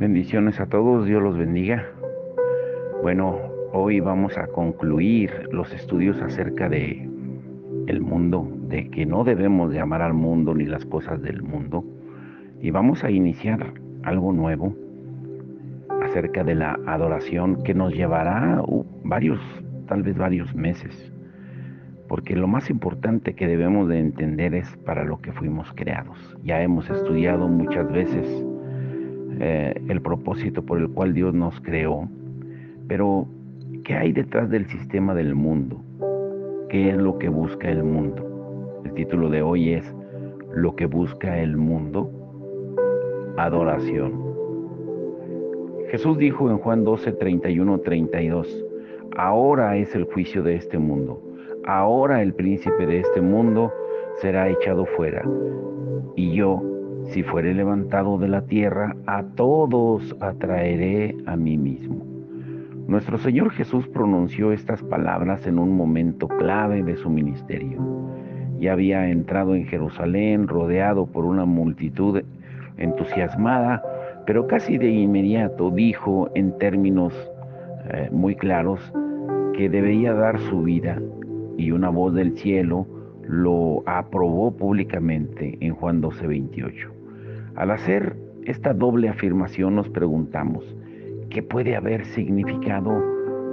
Bendiciones a todos, Dios los bendiga. Bueno, hoy vamos a concluir los estudios acerca de el mundo, de que no debemos de amar al mundo ni las cosas del mundo. Y vamos a iniciar algo nuevo acerca de la adoración que nos llevará tal vez varios meses. Porque lo más importante que debemos de entender es para lo que fuimos creados. Ya hemos estudiado muchas veces el propósito por el cual Dios nos creó. Pero, ¿qué hay detrás del sistema del mundo? ¿Qué es lo que busca el mundo? El título de hoy es Lo que busca el mundo, adoración. Jesús dijo en Juan 12, 31, 32, ahora es el juicio de este mundo, ahora el príncipe de este mundo será echado fuera, y yo, si fuere levantado de la tierra, a todos atraeré a mí mismo. Nuestro Señor Jesús pronunció estas palabras en un momento clave de su ministerio. Ya había entrado en Jerusalén rodeado por una multitud entusiasmada, pero casi de inmediato dijo en términos muy claros que debía dar su vida, y una voz del cielo lo aprobó públicamente en Juan 12, 28. Al hacer esta doble afirmación nos preguntamos, ¿qué puede haber significado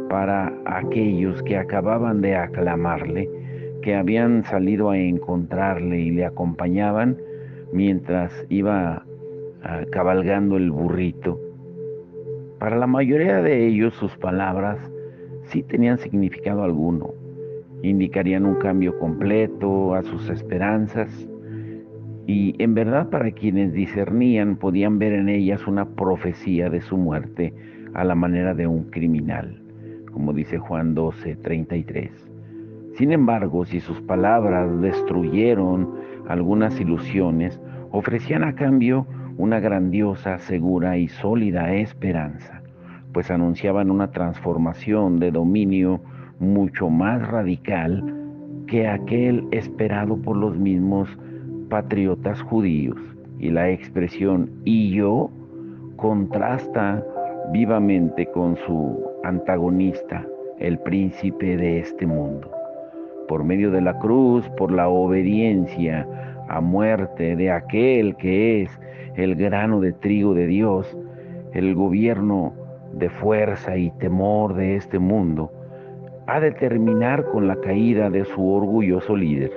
para aquellos que acababan de aclamarle, que habían salido a encontrarle y le acompañaban mientras iba cabalgando el burrito? Para la mayoría de ellos sus palabras sí tenían significado alguno, indicarían un cambio completo a sus esperanzas, y en verdad para quienes discernían podían ver en ellas una profecía de su muerte a la manera de un criminal, como dice Juan 12, 33. Sin embargo, si sus palabras destruyeron algunas ilusiones, ofrecían a cambio una grandiosa, segura y sólida esperanza, pues anunciaban una transformación de dominio mucho más radical que aquel esperado por los mismos patriotas judíos. Y la expresión "y yo" contrasta vivamente con su antagonista, el príncipe de este mundo. Por medio de la cruz, por la obediencia a muerte de aquel que es el grano de trigo de Dios, el gobierno de fuerza y temor de este mundo ha de terminar con la caída de su orgulloso líder,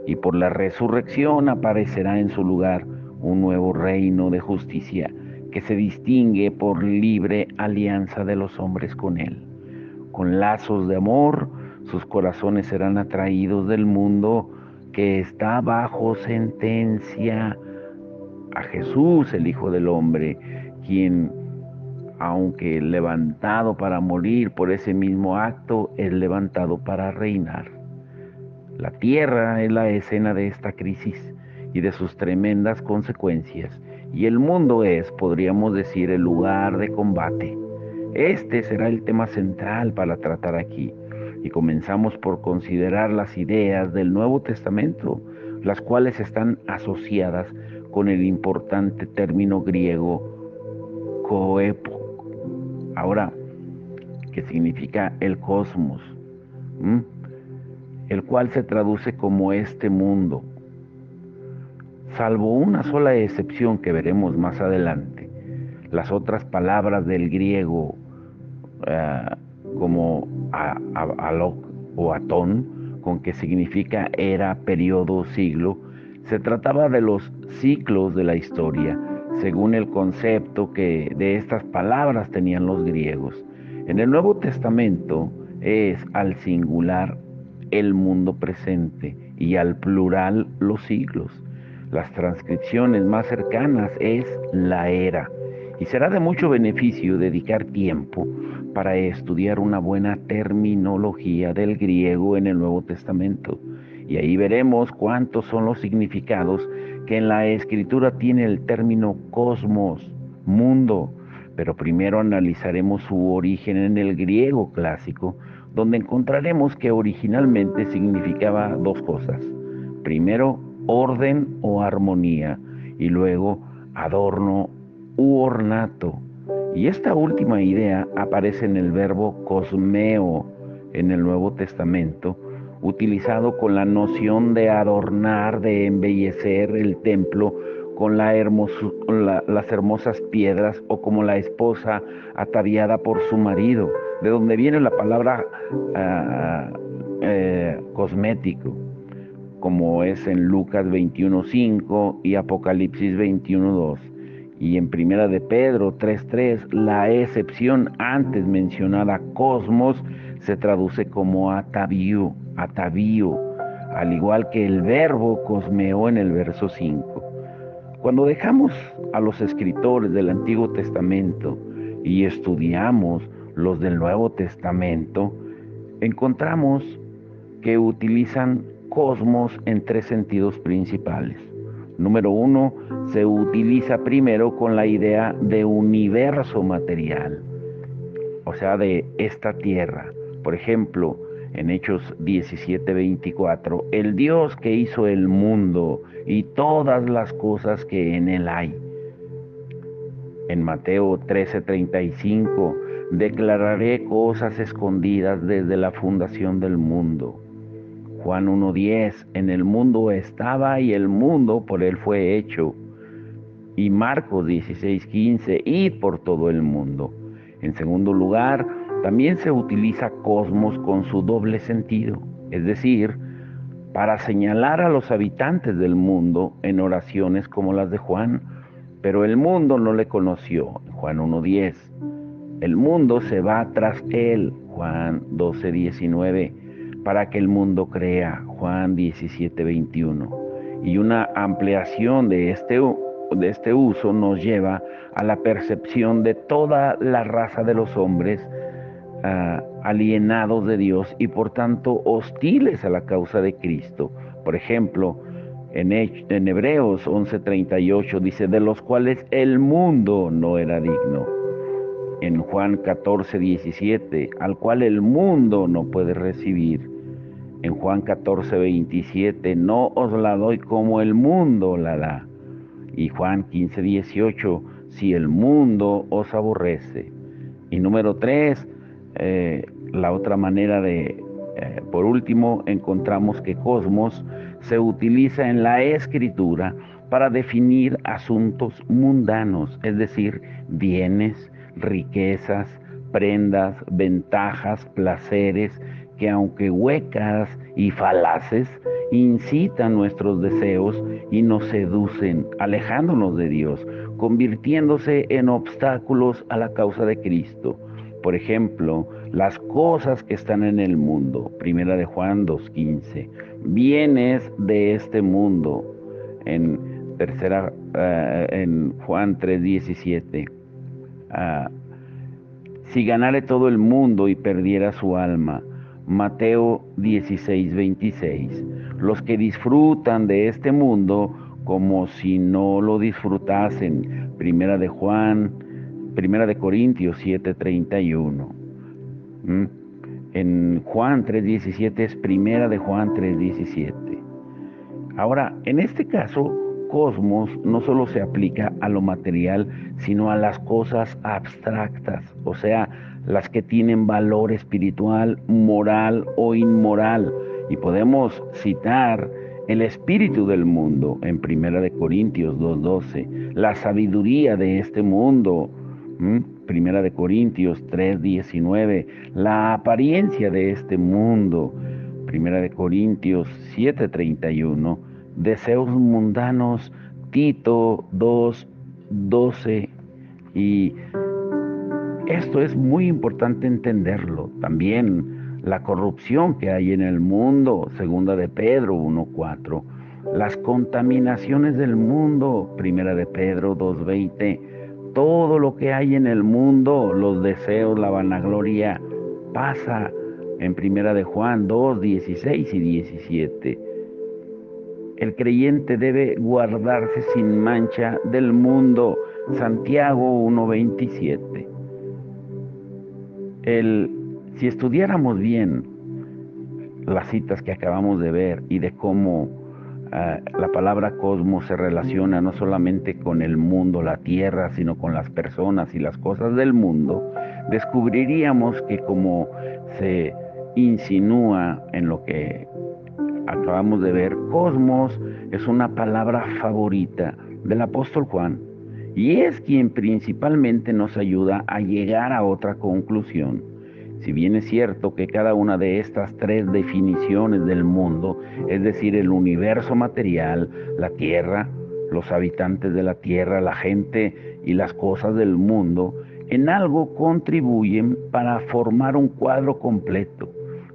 y por la resurrección aparecerá en su lugar un nuevo reino de justicia que se distingue por libre alianza de los hombres con él. Con lazos de amor, sus corazones serán atraídos del mundo que está bajo sentencia a Jesús, el Hijo del Hombre, quien, aunque levantado para morir por ese mismo acto, es levantado para reinar. La tierra es la escena de esta crisis y de sus tremendas consecuencias, y el mundo es, podríamos decir, el lugar de combate. Este será el tema central para tratar aquí, y comenzamos por considerar las ideas del Nuevo Testamento, las cuales están asociadas con el importante término griego koepo. Ahora, que significa el cosmos, el cual se traduce como este mundo. Salvo una sola excepción que veremos más adelante, las otras palabras del griego como alok o atón, con que significa era, periodo, siglo, se trataba de los ciclos de la historia, según el concepto que de estas palabras tenían los griegos. En el Nuevo Testamento es al singular el mundo presente y al plural los siglos. Las transcripciones más cercanas es la era, y será de mucho beneficio dedicar tiempo para estudiar una buena terminología del griego en el Nuevo Testamento. Y ahí veremos cuántos son los significados que en la Escritura tiene el término cosmos, mundo. Pero primero analizaremos su origen en el griego clásico, donde encontraremos que originalmente significaba dos cosas. Primero, orden o armonía, y luego adorno u ornato. Y esta última idea aparece en el verbo cosmeo en el Nuevo Testamento, utilizado con la noción de adornar, de embellecer el templo con las hermosas piedras, o como la esposa ataviada por su marido, de donde viene la palabra cosmético, como es en Lucas 21:5 y Apocalipsis 21:2. Y en Primera de Pedro 3:3, la excepción antes mencionada, cosmos, se traduce como atavío, al igual que el verbo cosmeo en el verso 5. Cuando dejamos a los escritores del Antiguo Testamento y estudiamos los del Nuevo Testamento, encontramos que utilizan cosmos en tres sentidos principales. Número uno, se utiliza primero con la idea de universo material, o sea, de esta tierra. Por ejemplo, en Hechos 17:24, el Dios que hizo el mundo y todas las cosas que en él hay. En Mateo 13:35, declararé cosas escondidas desde la fundación del mundo. Juan 1:10, en el mundo estaba y el mundo por él fue hecho. Y Marcos 16:15, id por todo el mundo. En segundo lugar, también se utiliza cosmos con su doble sentido, es decir, para señalar a los habitantes del mundo en oraciones como las de Juan, pero el mundo no le conoció, Juan 1:10. El mundo se va tras él, Juan 12:19, para que el mundo crea, Juan 17:21. Y una ampliación de este uso nos lleva a la percepción de toda la raza de los hombres alienados de Dios y por tanto hostiles a la causa de Cristo. Por ejemplo, en Hebreos 11:38 dice, de los cuales el mundo no era digno. En Juan 14:17, al cual el mundo no puede recibir. En Juan 14:27, no os la doy como el mundo la da. Y Juan 15:18, si el mundo os aborrece. Y número 3, la otra manera por último, encontramos que cosmos se utiliza en la Escritura para definir asuntos mundanos, es decir, bienes, riquezas, prendas, ventajas, placeres, que aunque huecas y falaces, incitan nuestros deseos y nos seducen, alejándonos de Dios, convirtiéndose en obstáculos a la causa de Cristo. Por ejemplo, las cosas que están en el mundo, Primera de Juan 2:15, bienes de este mundo, en Juan 3:17, si ganare todo el mundo y perdiera su alma, Mateo 16:26, los que disfrutan de este mundo como si no lo disfrutasen, Primera de Corintios 7:31. En Juan 3:17 es Primera de Juan 3:17. Ahora, en este caso, cosmos no solo se aplica a lo material, sino a las cosas abstractas, o sea, las que tienen valor espiritual, moral o inmoral. Y podemos citar el espíritu del mundo en Primera de Corintios 2:12, la sabiduría de este mundo, Primera de Corintios 3:19, la apariencia de este mundo, Primera de Corintios 7:31, deseos mundanos, Tito 2:12. Y esto es muy importante entenderlo. También la corrupción que hay en el mundo, Segunda de Pedro 1:4. Las contaminaciones del mundo, Primera de Pedro 2:20. Todo lo que hay en el mundo, los deseos, la vanagloria, pasa en Primera de Juan 2:16 y 17. El creyente debe guardarse sin mancha del mundo, Santiago 1:27. Si estudiáramos bien las citas que acabamos de ver y de cómo La palabra cosmos se relaciona no solamente con el mundo, la tierra, sino con las personas y las cosas del mundo, descubriríamos que, como se insinúa en lo que acabamos de ver, cosmos es una palabra favorita del apóstol Juan y es quien principalmente nos ayuda a llegar a otra conclusión. Si bien es cierto que cada una de estas tres definiciones del mundo, es decir, el universo material, la tierra, los habitantes de la tierra, la gente y las cosas del mundo, en algo contribuyen para formar un cuadro completo.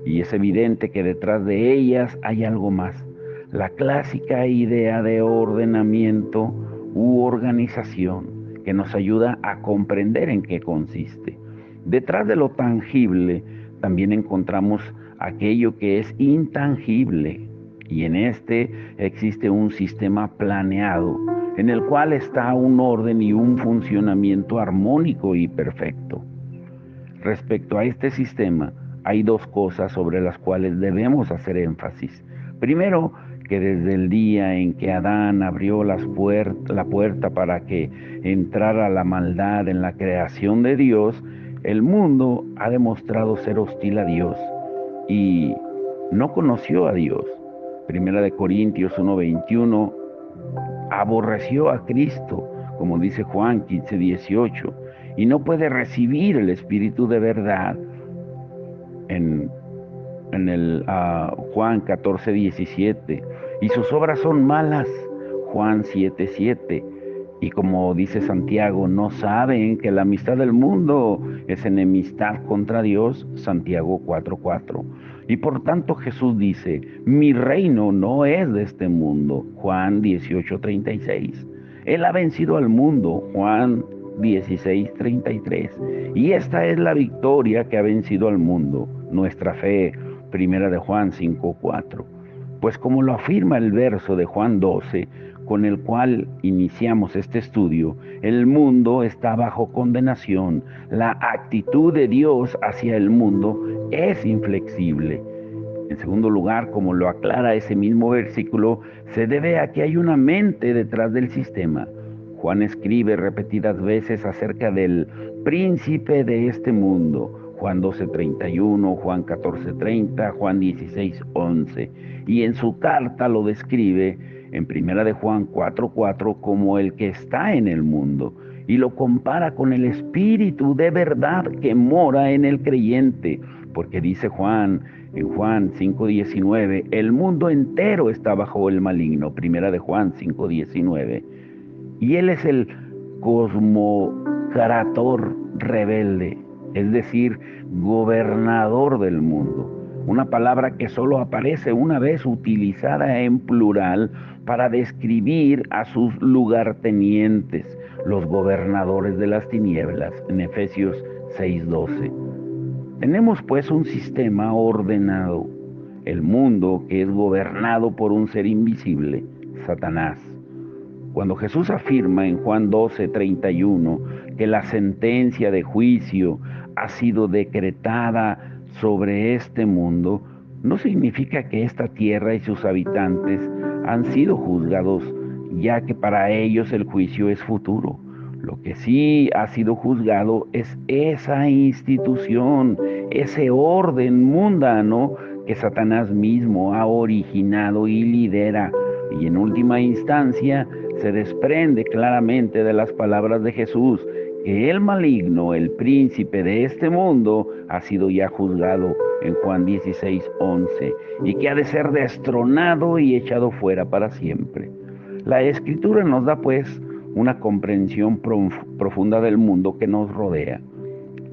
Y es evidente que detrás de ellas hay algo más. La clásica idea de ordenamiento u organización que nos ayuda a comprender en qué consiste. Detrás de lo tangible también encontramos aquello que es intangible, y en este existe un sistema planeado en el cual está un orden y un funcionamiento armónico y perfecto. Respecto a este sistema, hay dos cosas sobre las cuales debemos hacer énfasis. Primero, que desde el día en que Adán abrió la puerta para que entrara la maldad en la creación de Dios, el mundo ha demostrado ser hostil a Dios y no conoció a Dios. Primera de Corintios 1:21, aborreció a Cristo, como dice Juan 15:18, y no puede recibir el Espíritu de verdad en el Juan 14:17, y sus obras son malas, Juan 7:7, y como dice Santiago, no saben que la amistad del mundo es enemistad contra Dios, Santiago 4:4. Y por tanto Jesús dice, mi reino no es de este mundo, Juan 18:36. Él ha vencido al mundo, Juan 16:33. Y esta es la victoria que ha vencido al mundo, nuestra fe, Primera de Juan 5:4. Pues como lo afirma el verso de Juan 12, con el cual iniciamos este estudio, el mundo está bajo condenación. La actitud de Dios hacia el mundo es inflexible. En segundo lugar, como lo aclara ese mismo versículo, se debe a que hay una mente detrás del sistema. Juan escribe repetidas veces acerca del príncipe de este mundo. Juan 12:31, Juan 14:30, Juan 16:11. Y en su carta lo describe en Primera de Juan 4:4 como el que está en el mundo, y lo compara con el Espíritu de verdad que mora en el creyente, porque dice Juan en Juan 5:19, el mundo entero está bajo el maligno, Primera de Juan 5:19. Y él es el cosmocrator rebelde, es decir, gobernador del mundo. Una palabra que solo aparece una vez utilizada en plural para describir a sus lugartenientes, los gobernadores de las tinieblas, en Efesios 6:12. Tenemos pues un sistema ordenado, el mundo que es gobernado por un ser invisible, Satanás. Cuando Jesús afirma en Juan 12:31 que la sentencia de juicio ha sido decretada sobre este mundo, no significa que esta tierra y sus habitantes han sido juzgados, ya que para ellos el juicio es futuro. Lo que sí ha sido juzgado es esa institución, ese orden mundano que Satanás mismo ha originado y lidera. Y en última instancia se desprende claramente de las palabras de Jesús que el maligno, el príncipe de este mundo, ha sido ya juzgado en Juan 16:11 y que ha de ser destronado y echado fuera para siempre. La Escritura nos da pues una comprensión profunda del mundo que nos rodea.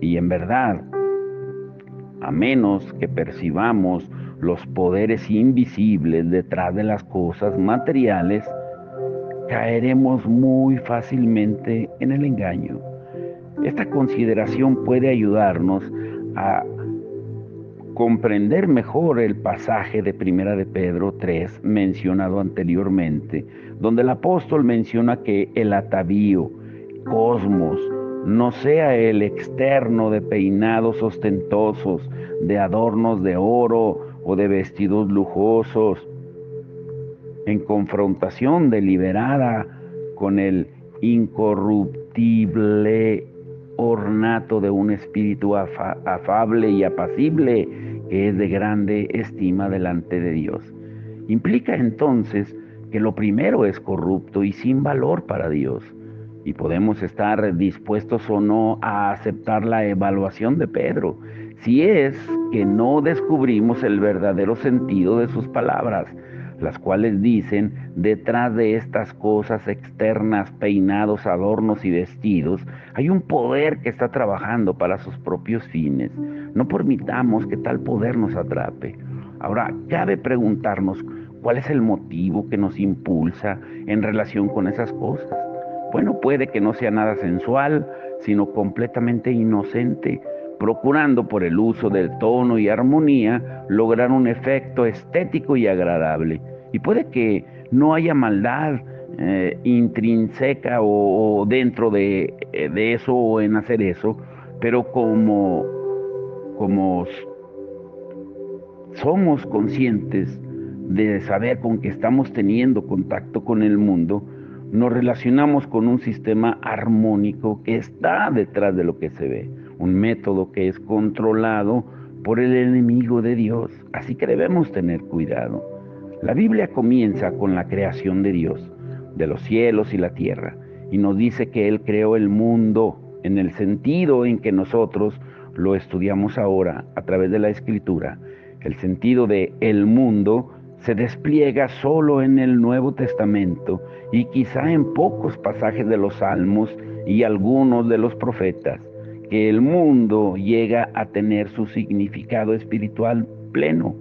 Y en verdad, a menos que percibamos los poderes invisibles detrás de las cosas materiales, caeremos muy fácilmente en el engaño. Esta consideración puede ayudarnos a comprender mejor el pasaje de Primera de Pedro 3 mencionado anteriormente, donde el apóstol menciona que el atavío, cosmos, no sea el externo de peinados ostentosos, de adornos de oro o de vestidos lujosos, en confrontación deliberada con el incorruptible ornato de un espíritu afable y apacible que es de grande estima delante de Dios. Implica entonces que lo primero es corrupto y sin valor para Dios. Y podemos estar dispuestos o no a aceptar la evaluación de Pedro, si es que no descubrimos el verdadero sentido de sus palabras, las cuales dicen: detrás de estas cosas externas, peinados, adornos y vestidos, hay un poder que está trabajando para sus propios fines. No permitamos que tal poder nos atrape. Ahora, cabe preguntarnos cuál es el motivo que nos impulsa en relación con esas cosas. Bueno, puede que no sea nada sensual, sino completamente inocente, procurando por el uso del tono y armonía lograr un efecto estético y agradable. Y puede que no haya maldad intrínseca o dentro de eso o en hacer eso, pero como somos conscientes de saber con que estamos teniendo contacto con el mundo, nos relacionamos con un sistema armónico que está detrás de lo que se ve, un método que es controlado por el enemigo de Dios. Así que debemos tener cuidado. La Biblia comienza con la creación de Dios, de los cielos y la tierra, y nos dice que Él creó el mundo en el sentido en que nosotros lo estudiamos ahora a través de la Escritura. El sentido de el mundo se despliega solo en el Nuevo Testamento y quizá en pocos pasajes de los Salmos y algunos de los profetas, que el mundo llega a tener su significado espiritual pleno.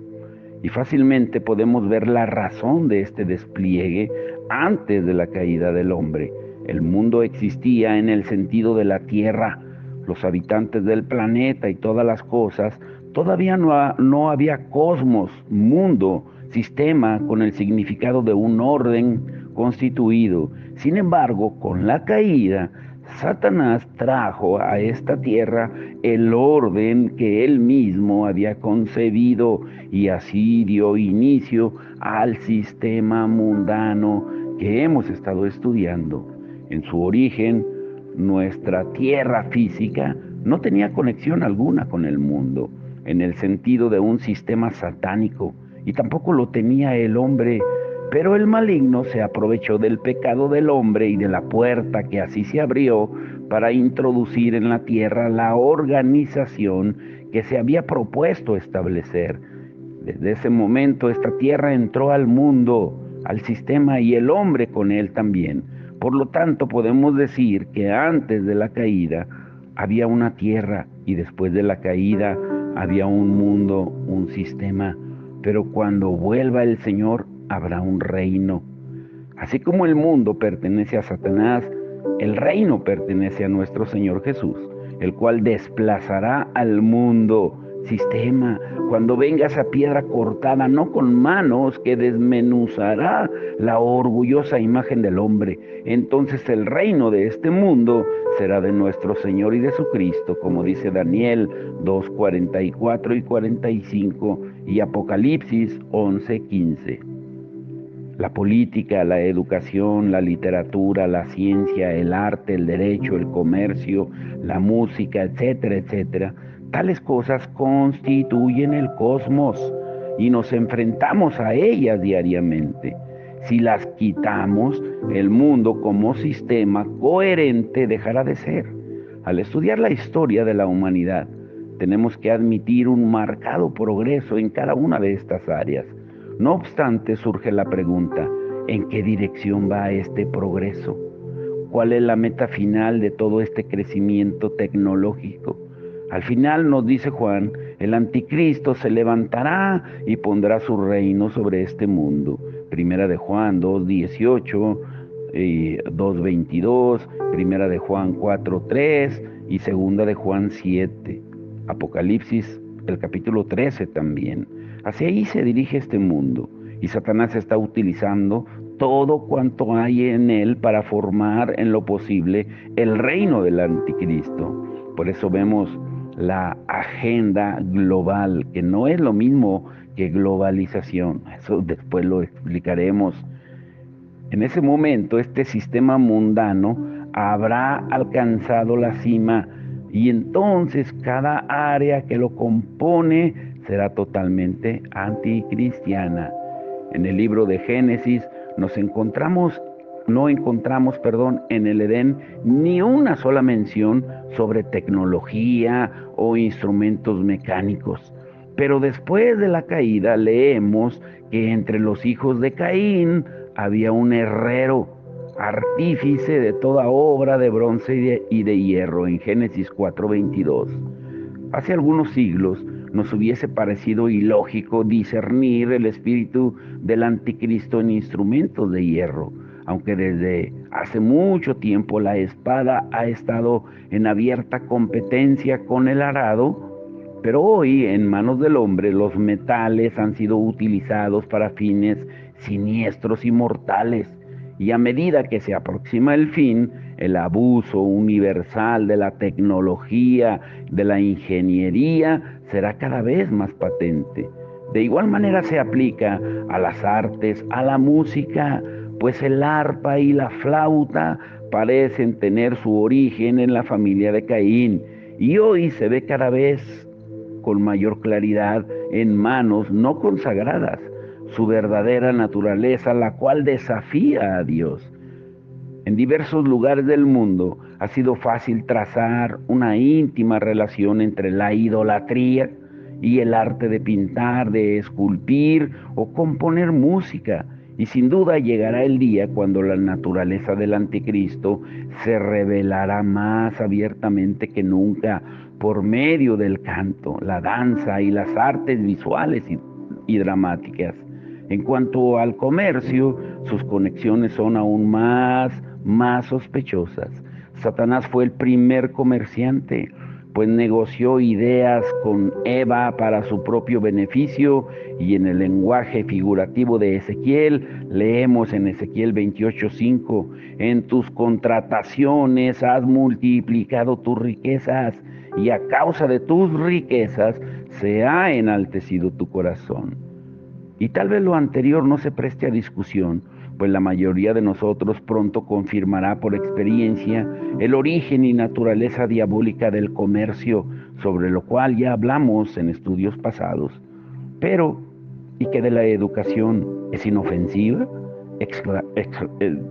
Y fácilmente podemos ver la razón de este despliegue antes de la caída del hombre. El mundo existía en el sentido de la tierra, los habitantes del planeta y todas las cosas. Todavía no había cosmos, mundo, sistema con el significado de un orden constituido. Sin embargo, con la caída, Satanás trajo a esta tierra el orden que él mismo había concebido y así dio inicio al sistema mundano que hemos estado estudiando. En su origen, nuestra tierra física no tenía conexión alguna con el mundo, en el sentido de un sistema satánico, y tampoco lo tenía el hombre. Pero el maligno se aprovechó del pecado del hombre y de la puerta que así se abrió para introducir en la tierra la organización que se había propuesto establecer. Desde ese momento esta tierra entró al mundo, al sistema, y el hombre con él también. Por lo tanto, podemos decir que antes de la caída había una tierra y después de la caída había un mundo, un sistema. Pero cuando vuelva el Señor, habrá un reino. Así como el mundo pertenece a Satanás, el reino pertenece a nuestro Señor Jesús, el cual desplazará al mundo, sistema, cuando venga esa piedra cortada, no con manos, que desmenuzará la orgullosa imagen del hombre. Entonces el reino de este mundo será de nuestro Señor y de su Cristo, como dice Daniel 2:44 y 45 y Apocalipsis 11:15. La política, la educación, la literatura, la ciencia, el arte, el derecho, el comercio, la música, etcétera, etcétera, tales cosas constituyen el cosmos y nos enfrentamos a ellas diariamente. Si las quitamos, el mundo como sistema coherente dejará de ser. Al estudiar la historia de la humanidad, tenemos que admitir un marcado progreso en cada una de estas áreas. No obstante, surge la pregunta: ¿en qué dirección va este progreso? ¿Cuál es la meta final de todo este crecimiento tecnológico? Al final, nos dice Juan, el anticristo se levantará y pondrá su reino sobre este mundo. Primera de Juan 2:18, 2:22, Primera de Juan 4:3 y Segunda de Juan 7. Apocalipsis, el capítulo 13 también. Hacia ahí se dirige este mundo y Satanás está utilizando todo cuanto hay en él para formar en lo posible el reino del anticristo. Por eso vemos la agenda global, que no es lo mismo que globalización. Eso después lo explicaremos En ese momento, este sistema mundano habrá alcanzado la cima y entonces cada área que lo compone será totalmente anticristiana. En el libro de Génesis no encontramos, en el Edén ni una sola mención sobre tecnología o instrumentos mecánicos. Pero después de la caída leemos que entre los hijos de Caín había un herrero, artífice de toda obra de bronce y de hierro, en Génesis 4:22. Hace algunos siglos nos hubiese parecido ilógico discernir el espíritu del anticristo en instrumentos de hierro, aunque desde hace mucho tiempo la espada ha estado en abierta competencia con el arado, pero hoy en manos del hombre los metales han sido utilizados para fines siniestros y mortales, y a medida que se aproxima el fin, el abuso universal de la tecnología, de la ingeniería, será cada vez más patente. De igual manera se aplica a las artes, a la música, pues el arpa y la flauta parecen tener su origen en la familia de Caín, y hoy se ve cada vez con mayor claridad en manos no consagradas, su verdadera naturaleza, la cual desafía a Dios. En diversos lugares del mundo ha sido fácil trazar una íntima relación entre la idolatría y el arte de pintar, de esculpir o componer música. Y sin duda llegará el día cuando la naturaleza del anticristo se revelará más abiertamente que nunca por medio del canto, la danza y las artes visuales y dramáticas. En cuanto al comercio, sus conexiones son aún más sospechosas. Satanás fue el primer comerciante, pues negoció ideas con Eva para su propio beneficio, y en el lenguaje figurativo de Ezequiel leemos en Ezequiel 28:5: en tus contrataciones has multiplicado tus riquezas, y a causa de tus riquezas se ha enaltecido tu corazón. Y tal vez lo anterior no se preste a discusión, pues la mayoría de nosotros pronto confirmará por experiencia el origen y naturaleza diabólica del comercio, sobre lo cual ya hablamos en estudios pasados. Pero, ¿y qué de la educación? ¿Es inofensiva?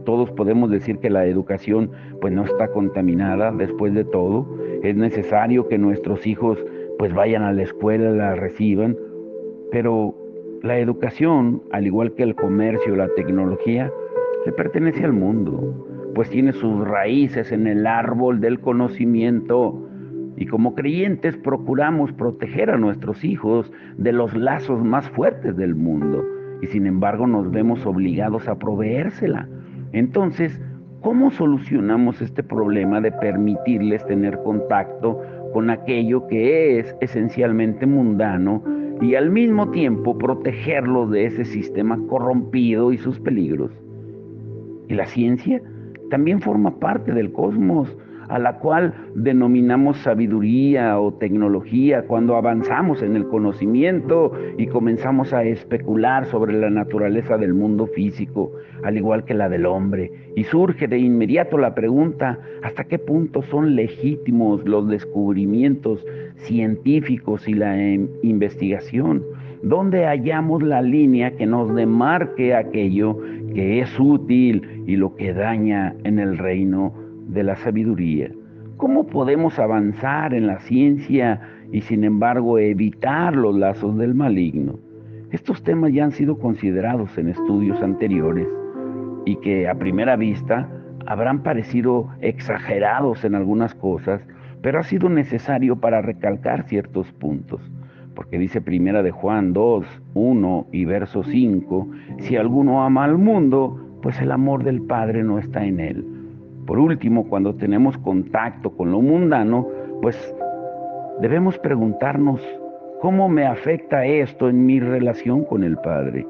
Todos podemos decir que la educación pues no está contaminada. Después de todo, es necesario que nuestros hijos pues vayan a la escuela, la reciban, pero la educación, al igual que el comercio, la tecnología, le pertenece al mundo, pues tiene sus raíces en el árbol del conocimiento. Y como creyentes procuramos proteger a nuestros hijos de los lazos más fuertes del mundo, y sin embargo nos vemos obligados a proveérsela. Entonces, ¿cómo solucionamos este problema de permitirles tener contacto con aquello que es esencialmente mundano y al mismo tiempo protegerlos de ese sistema corrompido y sus peligros? Y la ciencia también forma parte del cosmos, a la cual denominamos sabiduría o tecnología cuando avanzamos en el conocimiento y comenzamos a especular sobre la naturaleza del mundo físico, al igual que la del hombre. Y surge de inmediato la pregunta: ¿hasta qué punto son legítimos los descubrimientos científicos y la investigación? ¿Dónde hallamos la línea que nos demarque aquello que es útil y lo que daña en el reino de la sabiduría? ¿Cómo podemos avanzar en la ciencia y sin embargo evitar los lazos del maligno? Estos temas ya han sido considerados en estudios anteriores y que a primera vista habrán parecido exagerados en algunas cosas, pero ha sido necesario para recalcar ciertos puntos. Porque dice Primera de Juan 2:1 y verso 5: si alguno ama al mundo, pues el amor del Padre no está en él. Por último, cuando tenemos contacto con lo mundano, pues debemos preguntarnos: ¿cómo me afecta esto en mi relación con el Padre?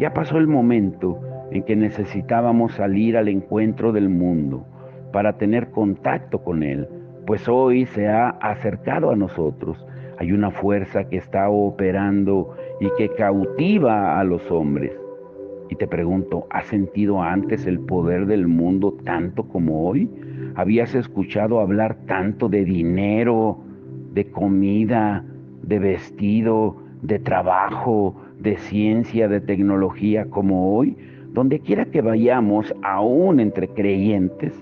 Ya pasó el momento en que necesitábamos salir al encuentro del mundo para tener contacto con él, pues hoy se ha acercado a nosotros. Hay una fuerza que está operando y que cautiva a los hombres. Y te pregunto, ¿has sentido antes el poder del mundo tanto como hoy? ¿Habías escuchado hablar tanto de dinero, de comida, de vestido, de trabajo, de ciencia, de tecnología como hoy? Donde quiera que vayamos, aún entre creyentes,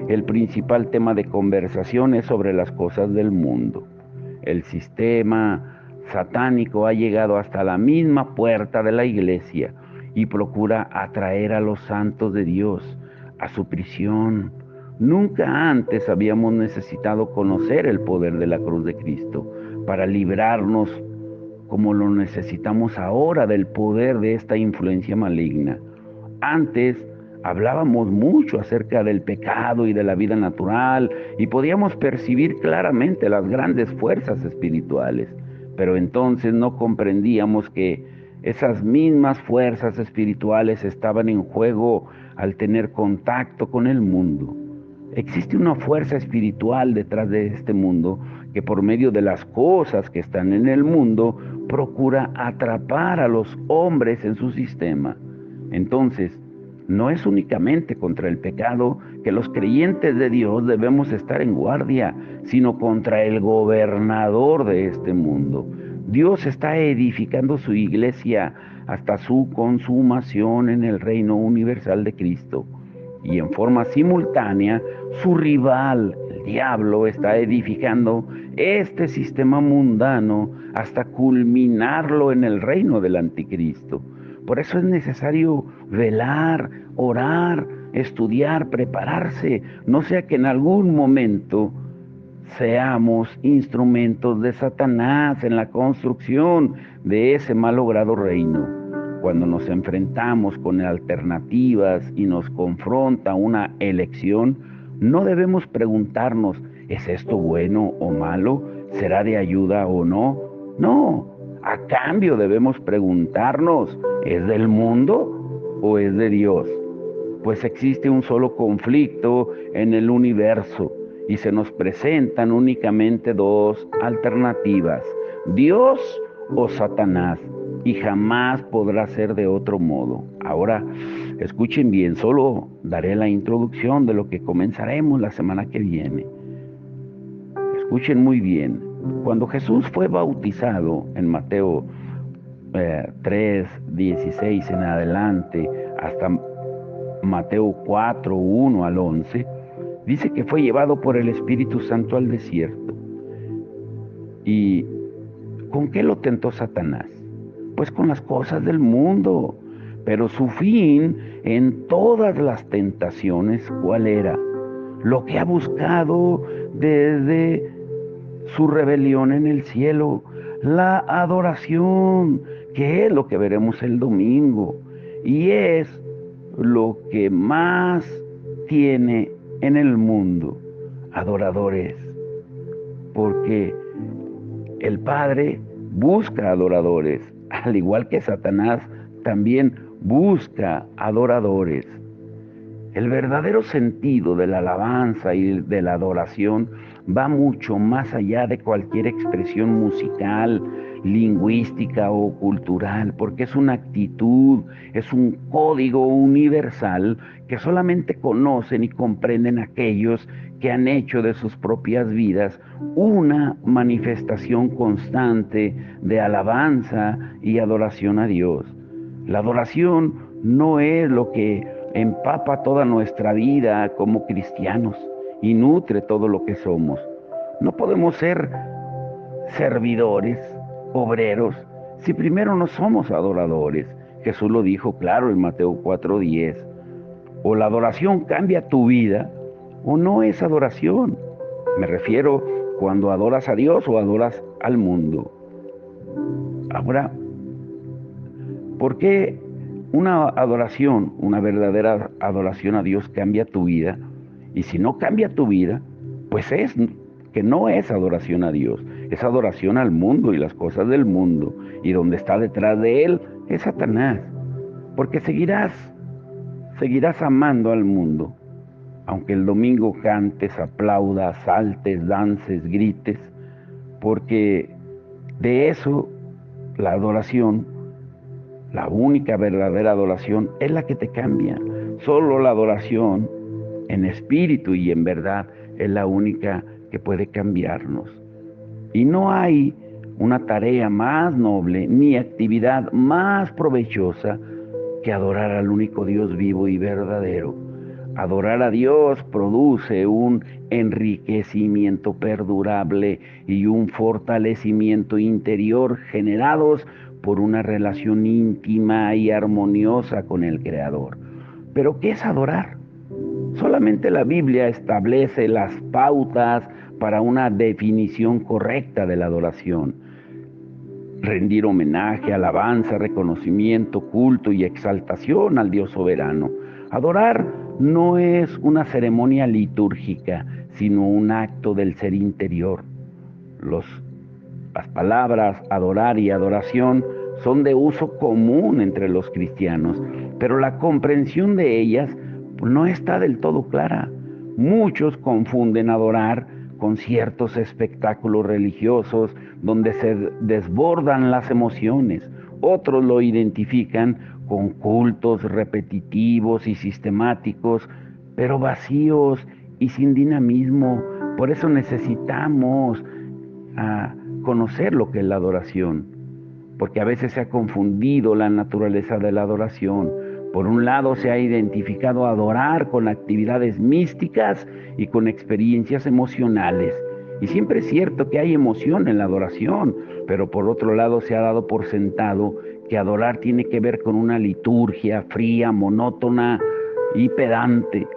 el principal tema de conversación es sobre las cosas del mundo. El sistema satánico ha llegado hasta la misma puerta de la iglesia y procura atraer a los santos de Dios a su prisión. Nunca antes habíamos necesitado conocer el poder de la cruz de Cristo para librarnos como lo necesitamos ahora del poder de esta influencia maligna. Antes hablábamos mucho acerca del pecado y de la vida natural y podíamos percibir claramente las grandes fuerzas espirituales, pero entonces no comprendíamos que esas mismas fuerzas espirituales estaban en juego al tener contacto con el mundo. Existe una fuerza espiritual detrás de este mundo que por medio de las cosas que están en el mundo procura atrapar a los hombres en su sistema. Entonces, no es únicamente contra el pecado que los creyentes de Dios debemos estar en guardia, sino contra el gobernador de este mundo. Dios está edificando su iglesia hasta su consumación en el reino universal de Cristo. Y en forma simultánea, su rival, el diablo, está edificando este sistema mundano hasta culminarlo en el reino del anticristo. Por eso es necesario velar, orar, estudiar, prepararse, no sea que en algún momento seamos instrumentos de Satanás en la construcción de ese malogrado reino. Cuando nos enfrentamos con alternativas y nos confronta una elección, no debemos preguntarnos, ¿es esto bueno o malo? ¿Será de ayuda o no? No, a cambio debemos preguntarnos, ¿es del mundo o es de Dios? Pues existe un solo conflicto en el universo y se nos presentan únicamente dos alternativas, Dios o Satanás, y jamás podrá ser de otro modo. Ahora, escuchen bien, solo daré la introducción de lo que comenzaremos la semana que viene. Escuchen muy bien, cuando Jesús fue bautizado en Mateo 3, 16 en adelante, hasta Mateo 4, 1 al 11, dice que fue llevado por el Espíritu Santo al desierto. ¿Y con qué lo tentó Satanás? Pues con las cosas del mundo. Pero su fin en todas las tentaciones, ¿cuál era? Lo que ha buscado desde su rebelión en el cielo, la adoración, que es lo que veremos el domingo. Y es lo que más tiene en el mundo, adoradores, porque el Padre busca adoradores, al igual que Satanás también busca adoradores. El verdadero sentido de la alabanza y de la adoración va mucho más allá de cualquier expresión musical, lingüística o cultural, porque es una actitud, es un código universal que solamente conocen y comprenden aquellos que han hecho de sus propias vidas una manifestación constante de alabanza y adoración a Dios. La adoración no es lo que empapa toda nuestra vida como cristianos y nutre todo lo que somos. No podemos ser servidores, obreros, si primero no somos adoradores. Jesús lo dijo claro en Mateo 4:10. O la adoración cambia tu vida o no es adoración. Me refiero cuando adoras a Dios o adoras al mundo. Ahora, ¿por qué una adoración, una verdadera adoración a Dios cambia tu vida? Y si no cambia tu vida, pues es que no es adoración a Dios, es adoración al mundo y las cosas del mundo. Y donde está detrás de él es Satanás. Porque seguirás amando al mundo. Aunque el domingo cantes, aplaudas, saltes, dances, grites, porque de eso, la adoración, La única verdadera adoración es la que te cambia. Solo la adoración en espíritu y en verdad es la única que puede cambiarnos. Y no hay una tarea más noble ni actividad más provechosa que adorar al único Dios vivo y verdadero. Adorar a Dios produce un enriquecimiento perdurable y un fortalecimiento interior generados por una relación íntima y armoniosa con el Creador. ¿Pero qué es adorar? Solamente la Biblia establece las pautas para una definición correcta de la adoración. Rendir homenaje, alabanza, reconocimiento, culto y exaltación al Dios soberano. Adorar no es una ceremonia litúrgica, sino un acto del ser interior. Las palabras adorar y adoración son de uso común entre los cristianos, pero la comprensión de ellas no está del todo clara. Muchos confunden adorar con ciertos espectáculos religiosos donde se desbordan las emociones. Otros lo identifican con cultos repetitivos y sistemáticos, pero vacíos y sin dinamismo. Por eso necesitamos conocer lo que es la adoración, porque a veces se ha confundido la naturaleza de la adoración. Por un lado se ha identificado adorar con actividades místicas y con experiencias emocionales. Y siempre es cierto que hay emoción en la adoración, pero por otro lado se ha dado por sentado que adorar tiene que ver con una liturgia fría, monótona y pedante.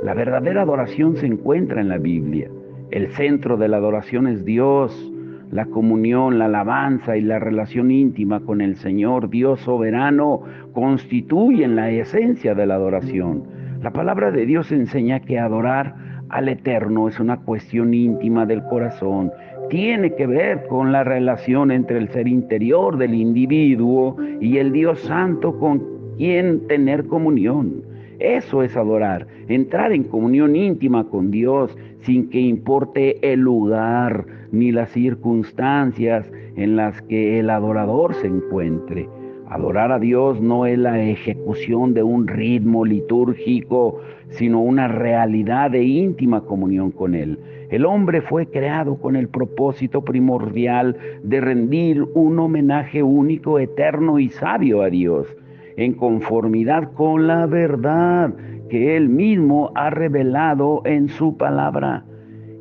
La verdadera adoración se encuentra en la Biblia. El centro de la adoración es Dios. La comunión, la alabanza y la relación íntima con el Señor Dios soberano constituyen la esencia de la adoración. La palabra de Dios enseña que adorar al Eterno es una cuestión íntima del corazón. Tiene que ver con la relación entre el ser interior del individuo y el Dios Santo con quien tener comunión. Eso es adorar, entrar en comunión íntima con Dios sin que importe el lugar ni las circunstancias en las que el adorador se encuentre. Adorar a Dios no es la ejecución de un ritmo litúrgico, sino una realidad de íntima comunión con Él. El hombre fue creado con el propósito primordial de rendir un homenaje único, eterno y sabio a Dios, en conformidad con la verdad que Él mismo ha revelado en su palabra.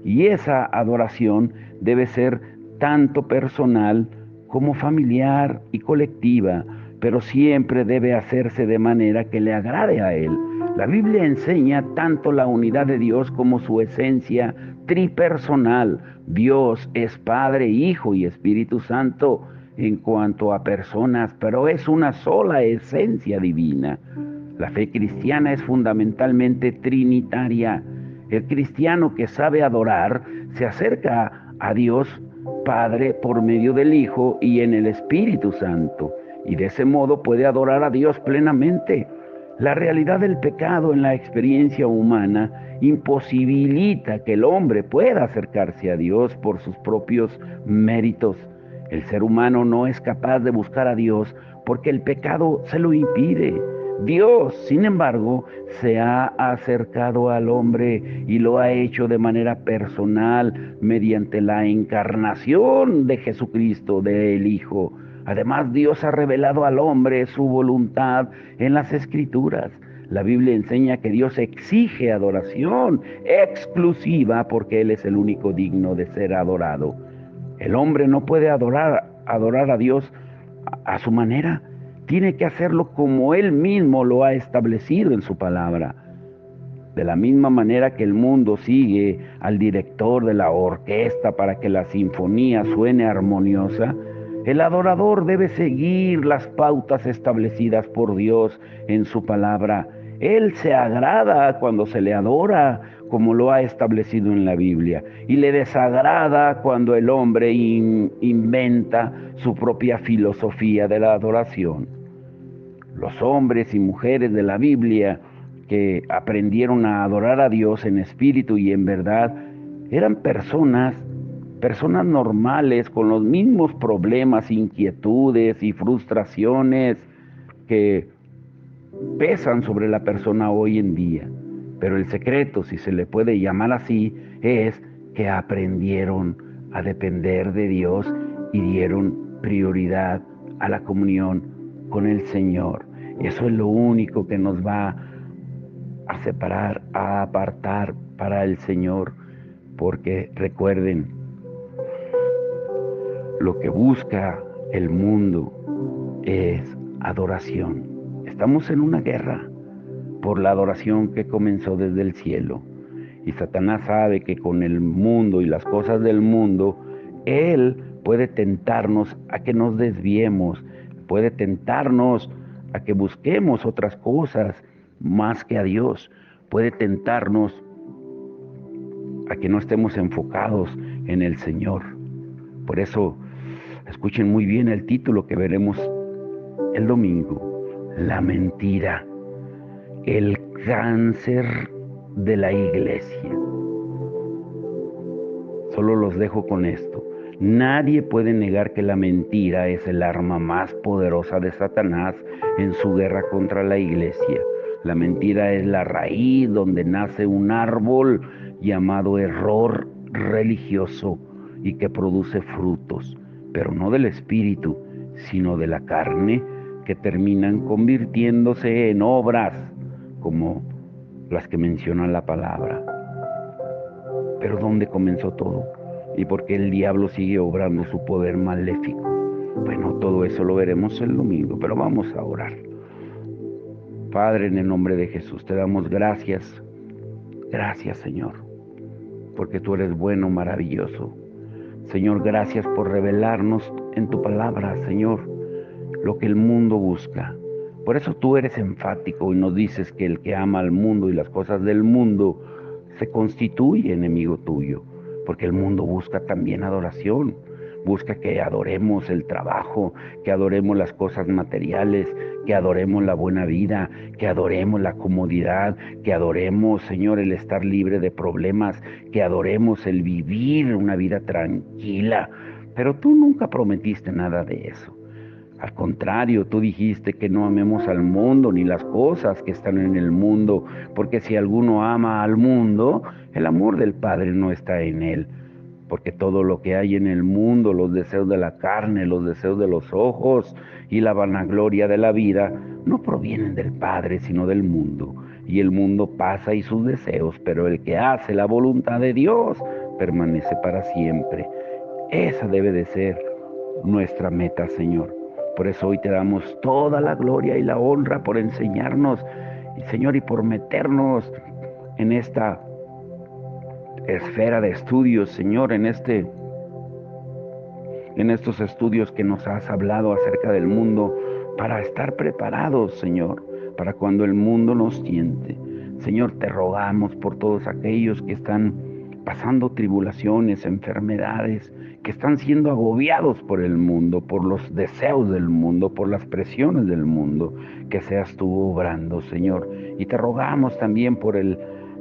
Y esa adoración debe ser tanto personal como familiar y colectiva, pero siempre debe hacerse de manera que le agrade a Él. La Biblia enseña tanto la unidad de Dios como su esencia tripersonal. Dios es Padre, Hijo y Espíritu Santo en cuanto a personas, pero es una sola esencia divina. La fe cristiana es fundamentalmente trinitaria. El cristiano que sabe adorar se acerca a Dios Padre por medio del Hijo y en el Espíritu Santo, y de ese modo puede adorar a Dios plenamente. La realidad del pecado en la experiencia humana imposibilita que el hombre pueda acercarse a Dios por sus propios méritos. El ser humano no es capaz de buscar a Dios porque el pecado se lo impide. Dios, sin embargo, se ha acercado al hombre y lo ha hecho de manera personal mediante la encarnación de Jesucristo, del Hijo. Además, Dios ha revelado al hombre su voluntad en las Escrituras. La Biblia enseña que Dios exige adoración exclusiva porque Él es el único digno de ser adorado. El hombre no puede adorar a Dios a su manera. Tiene que hacerlo como Él mismo lo ha establecido en su palabra. De la misma manera que el mundo sigue al director de la orquesta para que la sinfonía suene armoniosa, el adorador debe seguir las pautas establecidas por Dios en su palabra. Él se agrada cuando se le adora, como lo ha establecido en la Biblia, y le desagrada cuando el hombre inventa su propia filosofía de la adoración. Los hombres y mujeres de la Biblia que aprendieron a adorar a Dios en espíritu y en verdad eran personas normales con los mismos problemas, inquietudes y frustraciones que pesan sobre la persona hoy en día. Pero el secreto, si se le puede llamar así, es que aprendieron a depender de Dios y dieron prioridad a la comunión con el Señor. Eso es lo único que nos va a separar, a apartar para el Señor, porque recuerden, lo que busca el mundo es adoración. Estamos en una guerra por la adoración que comenzó desde el cielo. Y Satanás sabe que con el mundo y las cosas del mundo, él puede tentarnos a que nos desviemos, puede tentarnos a que busquemos otras cosas más que a Dios, puede tentarnos a que no estemos enfocados en el Señor. Por eso, escuchen muy bien el título que veremos el domingo: la mentira, el cáncer de la iglesia. Solo los dejo con esto. Nadie puede negar que la mentira es el arma más poderosa de Satanás en su guerra contra la iglesia. La mentira es la raíz donde nace un árbol llamado error religioso y que produce frutos, pero no del espíritu, sino de la carne, que terminan convirtiéndose en obras como las que menciona la palabra. Pero ¿dónde comenzó todo? ¿Y por qué el diablo sigue obrando su poder maléfico? Bueno, todo eso lo veremos el domingo, pero vamos a orar. Padre, en el nombre de Jesús, te damos gracias. Gracias, Señor, porque tú eres bueno, maravilloso. Señor, gracias por revelarnos en tu palabra, Señor, lo que el mundo busca. Por eso tú eres enfático y nos dices que el que ama al mundo y las cosas del mundo se constituye enemigo tuyo, porque el mundo busca también adoración, busca que adoremos el trabajo, que adoremos las cosas materiales, que adoremos la buena vida, que adoremos la comodidad, que adoremos, Señor, el estar libre de problemas, que adoremos el vivir una vida tranquila. Pero tú nunca prometiste nada de eso. Al contrario, tú dijiste que no amemos al mundo ni las cosas que están en el mundo, porque si alguno ama al mundo, el amor del Padre no está en él. Porque todo lo que hay en el mundo, los deseos de la carne, los deseos de los ojos y la vanagloria de la vida, no provienen del Padre, sino del mundo. Y el mundo pasa y sus deseos, pero el que hace la voluntad de Dios permanece para siempre. Esa debe de ser nuestra meta, Señor. Por eso hoy te damos toda la gloria y la honra por enseñarnos, y Señor, y por meternos en esta esfera de estudios, Señor, en estos estudios que nos has hablado acerca del mundo, para estar preparados, Señor, para cuando el mundo nos tiente. Señor, te rogamos por todos aquellos que están pasando tribulaciones, enfermedades, que están siendo agobiados por el mundo, por los deseos del mundo, por las presiones del mundo, que seas tú obrando, Señor. Y te rogamos también por el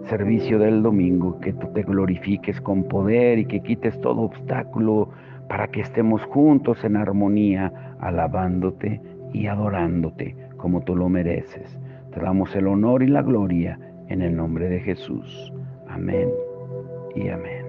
servicio del domingo, que tú te glorifiques con poder y que quites todo obstáculo para que estemos juntos en armonía, alabándote y adorándote como tú lo mereces. Te damos el honor y la gloria en el nombre de Jesús. Amén y amén.